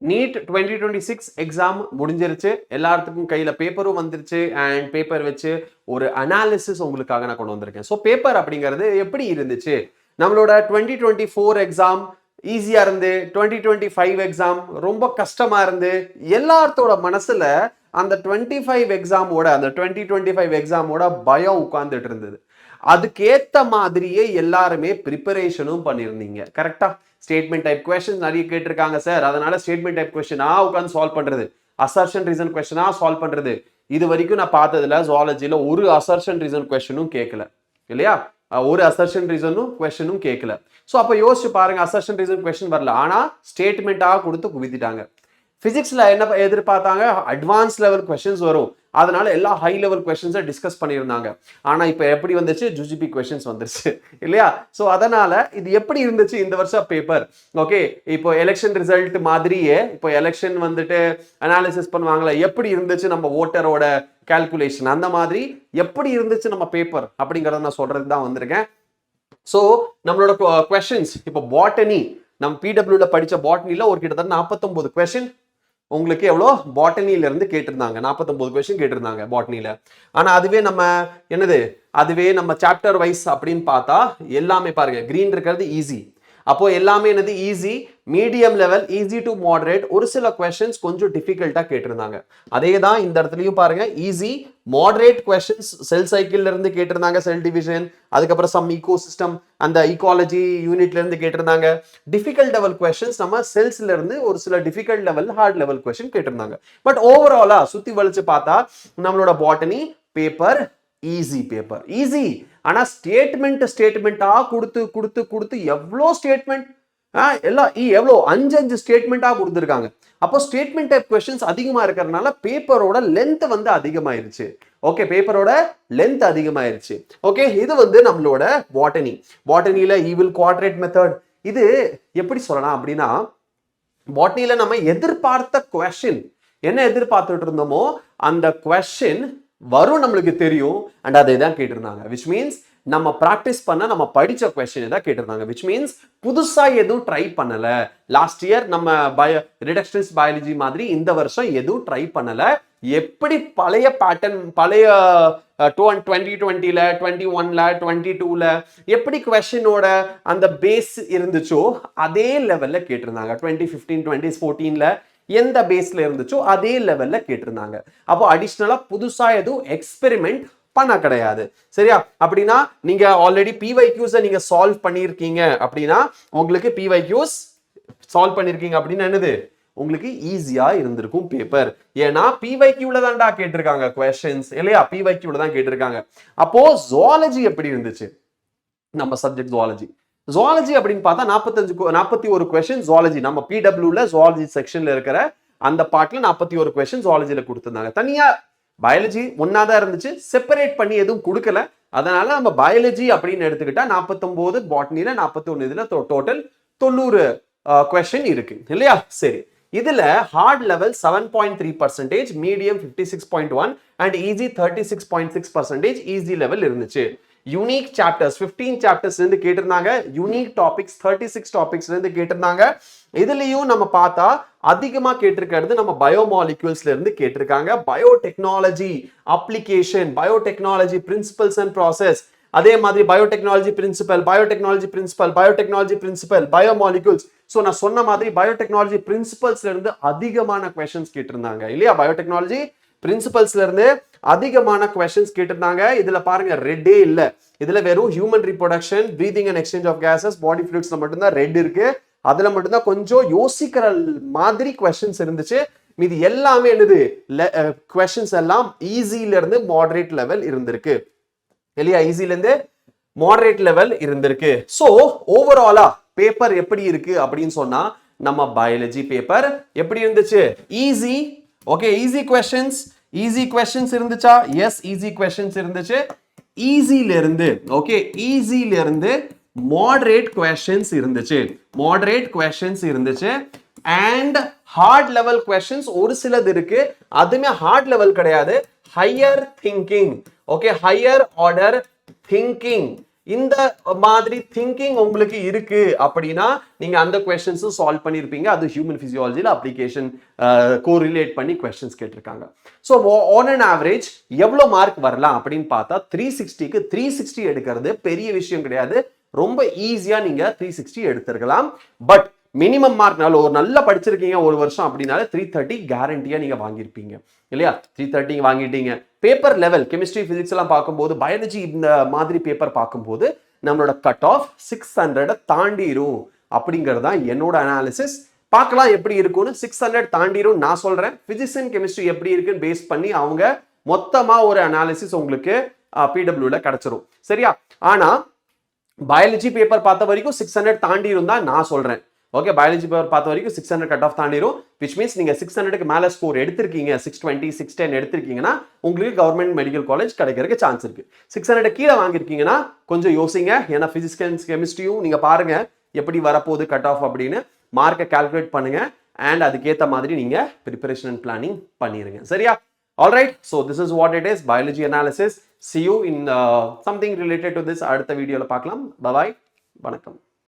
NEET 2026 exam முடிஞ்சிருச்சு. எல்லாத்துக்கும் கையில பேப்பரும் வந்துருச்சு. அண்ட் பேப்பர் வச்சு ஒரு அனாலிசிஸ் உங்களுக்காக நான் கொண்டு வந்திருக்கேன். ஸோ பேப்பர் அப்படிங்கிறது எப்படி இருந்துச்சு? நம்மளோட 2024 எக்ஸாம் ஈஸியா இருந்து, 2025 எக்ஸாம் ரொம்ப கஷ்டமா இருந்து, எல்லாத்தோட மனசுல அந்த 25 எக்ஸாமோட, அந்த 2025 எக்ஸாமோட பயம் உட்கார்ந்துட்டு இருந்தது. அதுக்கேத்த மாதிரியே எல்லாருமே ப்ரிப்பரேஷனும் பண்ணியிருந்தீங்க. கரெக்டா? ஸ்டேட்மெண்ட் டைப் கொஸ்டின் நிறைய கேட்டிருக்காங்க சார், அதனால ஸ்டேட்மெண்ட் டைப் கொஸ்டினா உட்காந்து சால்வ் பண்றது, அசர்ஷன் ரீசன் கொஸ்டினா சால்வ் பண்றது. இது வரைக்கும் நான் பார்த்ததுல ஜுவாலஜில ஒரு அசர்ஷன் ரீசன் கொஸ்டினும் கேட்கல இல்லையா? ஒரு அசர்ஷன் ரீசனும் கொஸ்டினும் கேட்கல. ஸோ அப்போ யோசிச்சு பாருங்க, அசர்ஷன் ரீசன் கொஸ்டின் வரல, ஆனா ஸ்டேட்மெண்ட்டாக கொடுத்து குவித்திட்டாங்க. பிசிக்ஸ்ல என்ன எதிர்பார்த்தாங்க? அட்வான்ஸ் லெவல் கொஸ்டின்ஸ் வரும், அதனால எல்லா ஹை லெவல் கொஸ்டின்ஸை டிஸ்கஸ் பண்ணியிருந்தாங்க. ஆனா இப்போ எப்படி வந்துச்சு? ஜிஜிபி கொஸ்டின்ஸ் வந்துருச்சு இல்லையா? ஸோ அதனால இது எப்படி இருந்துச்சு இந்த வருஷம் பேப்பர்? ஓகே, இப்போ எலெக்ஷன் ரிசல்ட் மாதிரியே இப்போ எலெக்ஷன் வந்துட்டு அனாலிசிஸ் பண்ணுவாங்களா, எப்படி இருந்துச்சு நம்ம ஓட்டரோட கால்குலேஷன், அந்த மாதிரி எப்படி இருந்துச்சு நம்ம பேப்பர் அப்படிங்கறத நான் சொல்றதுக்கு தான் வந்திருக்கேன். ஸோ நம்மளோட கொஸ்டின்ஸ் இப்போ பாட்டனி, நம்ம பிடபிள்யூல படிச்ச பாட்டனில ஒரு கிட்டத்தட்ட 49 கொஸ்டின் உங்களுக்கு எவ்வளோ பாட்டனில இருந்து கேட்டிருந்தாங்க. 49 கொஸ்டின் கேட்டிருந்தாங்க பாட்டனில. ஆனா அதுவே நம்ம என்னது, அதுவே நம்ம சாப்டர் வைஸ் அப்படின்னு பார்த்தா எல்லாமே பாருங்க, கிரீன் இருக்கிறது ஈஸி. அப்போ எல்லாமே என்னது? Easy, medium level, easy to moderate. ஒரு சில கொஸ்டின்ஸ் கொஞ்சம் டிஃபிகல்ட்டா கேட்டிருந்தாங்க. அதே தான் இந்த இடத்துலயும் பாருங்க, ஈஸி, மாடரேட் கொஸ்டின்ஸ் செல் சைக்கிள்ல இருந்து கேட்டிருந்தாங்க, செல் டிவிஷன், அதுக்கப்புறம் சம் ஈகோ சிஸ்டம், அந்த ஈகாலஜி யூனிட்ல இருந்து கேட்டிருந்தாங்க. டிஃபிகல்ட் லெவல் கொஸ்டின்ஸ் நம்ம செல்ஸ்ல இருந்து ஒரு சில difficult level, heart level question கேட்டிருந்தாங்க. பட் ஓவராலா சுத்தி வளைச்சு பார்த்தா நம்மளோட botany paper easy, paper easy. ஆனா ஸ்டேட்மெண்டா கொடுத்து கொடுத்து கொடுத்து எவ்வளோ ஸ்டேட்மெண்ட், எல்லாம் எவ்வளோ 5 ஸ்டேட்மெண்டா கொடுத்துருக்காங்க. அப்போ ஸ்டேட்மெண்ட் டைப் கொஸ்டின்ஸ் அதிகமா இருக்கிறதுனால பேப்பரோட லென்த் வந்து அதிகமாயிருச்சு. ஓகே, பேப்பரோட லென்த் அதிகமாயிருச்சு. ஓகே, இது வந்து நம்மளோட பாட்டனி. பாட்டனில ஈவில் குவாட்ரேட் மெத்தட், இது எப்படி சொல்லலாம் அப்படின்னா, பாட்டனில நம்ம எதிர்பார்த்த கொஸ்டின் என்ன எதிர்பார்த்துட்டு இருந்தோமோ அந்த கொஸ்டின் வரும், நம்மளுக்கு தெரியும். அண்ட் அதை தான் கேட்டிருந்தாங்க. விச் மீன்ஸ் நம்ம ப்ராக்டிஸ் பண்ண, நம்ம படிச்ச கொஸ்டின் தான் கேட்டிருந்தாங்க. விச் மீன்ஸ் புதுசா எதுவும் ட்ரை பண்ணல. லாஸ்ட் இயர் நம்ம ரிடக்ஷனிஸ்ட் பயாலஜி மாதிரி இந்த வருஷம் எதுவும் ட்ரை பண்ணல. எப்படி பழைய பேட்டர்ன், பழைய 2020ல, 21ல, 22ல எப்படி கொஸ்டினோட அந்த பேஸ் இருந்துச்சோ அதே லெவல்ல கேட்டிருந்தாங்க. 2015, 2014ல எந்த பேஸ்ல இருந்துச்சோ அதே லெவல்ல கேட்டிருந்தாங்க. அப்போ அடிஷனலா புதுசா எதுவும் எக்ஸ்பெரிமெண்ட் பண்ண கிடையாது. சரியா? அப்படின்னா நீங்க ஆல்ரெடி பிவைக்யூஸை நீங்க சால்வ் பண்ணியிருக்கீங்க அப்படின்னா, உங்களுக்கு பிவைக்யூஸ் சால்வ் பண்ணிருக்கீங்க அப்படின்னு என்னது, உங்களுக்கு ஈஸியா இருந்திருக்கும் பேப்பர். ஏன்னா பிவைக்யூல தான்டா கேட்டிருக்காங்க கொஸ்டின்ஸ் இல்லையா? பிவைக்யூல தான் கேட்டிருக்காங்க. அப்போ ஜுவாலஜி எப்படி இருந்துச்சு? நம்ம சப்ஜெக்ட் ஜுவாலஜி. ஜுவாலஜி அப்படின்னு பார்த்தா 41 கொஸ்டின் ஜுவாலஜி. நம்ம பிடபிள்யூல ஜுவாலஜி செக்ஷன்ல இருக்கிற அந்த பார்ட்ல 41 கொஸ்டின் ஜுவாலஜில கொடுத்திருந்தாங்க. தனியா பயாலஜி ஒன்னாதான் இருந்துச்சு, செப்பரேட் பண்ணி எதுவும் கொடுக்கல. அதனால நம்ம பயாலஜி அப்படின்னு எடுத்துக்கிட்டா 49, பாட்னில 41, இதுல டோட்டல் 90 கொஸ்டின் இருக்கு இல்லையா? சரி, இதுல heart level 7.3%, medium 56.1 and easy 36.6% easy level இருந்துச்சு. யூனிக் சாப்டர்ஸ் 15 சாப்டர்ஸ் இருந்து கேட்டிருந்தாங்க. யூனிக் டாபிக்ஸ் 36 டாபிக்ஸ்ல இருந்து கேட்டிருந்தாங்க. இதுலயும் நம்ம பார்த்தா அதிகமா கேட்டிருக்கிறது நம்ம பயோமாலிக்யூல்ஸ்ல இருந்து கேட்டிருக்காங்க. Biotechnology application, biotechnology principles and process, அதே மாதிரி biotechnology principle, biotechnology principle, biotechnology principle, biomolecules. So நான் சொன்ன மாதிரி பயோடெக்னாலஜி பிரின்சிபல்ஸ்ல இருந்து அதிகமான கொஸ்டின்ஸ் கேட்டிருந்தாங்க இல்லையா? பயோடெக்னாலஜி பிரின்சிபல்ஸ்ல இருந்து அதிகமான கொஸ்டின்ஸ் கேட்டிருந்தாங்க. இதுல பாருங்க ரெட்டே இல்ல, இதுல வெறும் human reproduction, breathing and exchange of gases, body ஃப்ளூயிட்ஸ்ல மட்டும்தான் ரெட் இருக்கு. அதுல மட்டும்தான் கொஞ்சம் யோசிக்கிற மாதிரி கொஸ்டின்ஸ் இருந்துச்சு. மீதி எல்லாமே என்னது, கொஸ்டின்ஸ் எல்லாம் ஈஸில இருந்து மாடரேட் லெவல் இருந்திருக்கு இல்லையா? ஈஸில இருந்து மாடரேட் லெவல் இருந்திருக்கு. ஸோ ஓவராலா பேப்பர் எப்படி இருக்கு அப்படின்னு சொன்னா, நம்ம பயாலஜி பேப்பர் எப்படி இருந்துச்சு? ஈஸி. ஓகே, ஈஸி கொஸ்டின்ஸ் இருந்துச்சா? எஸ், ஈஸி கொஸ்டின்ஸ் இருந்துச்சு. ஈஸில இருந்து, ஓகே, ஈஸில இருந்து மாடரேட் கொஸ்டின்ஸ் இருந்துச்சு. அண்ட் ஹார்ட் லெவல் கொஸ்டின்ஸ் ஒரு சிலது இருக்கு, அதுமே ஹார்ட் லெவல் கிடையாது, higher thinking. Okay, higher order thinking. இந்த மாதிரி திங்கிங் உங்களுக்கு இருக்கு அப்படின்னா நீங்க அந்த கொஸ்டின்ஸும் சால்வ் பண்ணியிருப்பீங்க. அது ஹியூமன் பிசியாலஜியில் அப்ளிகேஷன் கோரிலேட் பண்ணி கொஸ்டின்ஸ் கேட்டிருக்காங்க. ஸோ ஆன் அன் ஆவரேஜ் எவ்வளோ மார்க் வரலாம் அப்படின்னு பார்த்தா 360க்கு 360 எடுக்கிறது பெரிய விஷயம் கிடையாது. ரொம்ப ஈஸியா நீங்க 360 எடுத்திருக்கலாம். பட் மினிமம் மார்க்னால ஒரு நல்லா படிச்சிருக்கீங்க ஒரு வருஷம் அப்படின்னால 330 கேரண்டியா நீங்க வாங்கியிருப்பீங்க இல்லையா? 330 வாங்கிட்டீங்க. பேப்பர் லெவல் கெமிஸ்ட்ரி பிசிக்ஸ் எல்லாம் பார்க்கும்போது பயாலஜி இந்த மாதிரி பேப்பர் பார்க்கும்போது நம்மளோட கட் ஆஃப் 600 தாண்டிரும் அப்படிங்கிறது தான் என்னோட அனாலிசிஸ். பார்க்கலாம் எப்படி இருக்கும்னு. 600 தாண்டிரும் நான் சொல்றேன். பிசிக்ஸ் அண்ட் கெமிஸ்ட்ரி எப்படி இருக்குன்னு பேஸ் பண்ணி அவங்க மொத்தமா ஒரு அனாலிசிஸ் உங்களுக்கு பிடபிள்யூல கிடைச்சிரும். சரியா? ஆனா பயாலஜி பேப்பர் பார்த்த வரைக்கும் 600 தாண்டிரும் தான் நான் சொல்றேன். ஓகே, பயாலஜி பேப்பர் பார்த்த வரைக்கும் 600 கட் ஆஃப் தாண்டிரும். விச் மீன்ஸ் நீங்க 600க்கு மேல ஸ்கோர் எடுத்திருக்கீங்க, 620 610 எடுத்திருக்கீங்கன்னா உங்களுக்கு கவர்மெண்ட் மெடிக்கல் காலேஜ் கிடைக்கிறதுக்கு சான்ஸ் இருக்கு. 600 கீழே வாங்கியிருக்கீங்கன்னா கொஞ்சம் யோசிங்க. ஏன்னா பிசிக்ஸ் அண்ட் கெமிஸ்ட்ரியும் நீங்க பாருங்க எப்படி வரப்போகுது கட் ஆஃப் அப்படின்னு மார்க்கை கால்குலேட் பண்ணுங்க. அண்ட் அதுக்கேற்ற மாதிரி நீங்க ப்ரிப்பரேஷன் அண்ட் பிளானிங் பண்ணிருங்க. சரியா? Alright, so this is what it is, biology analysis. See you in something related to this அடுத்த வீடியோல பார்க்கலாம். Bye bye. வணக்கம்.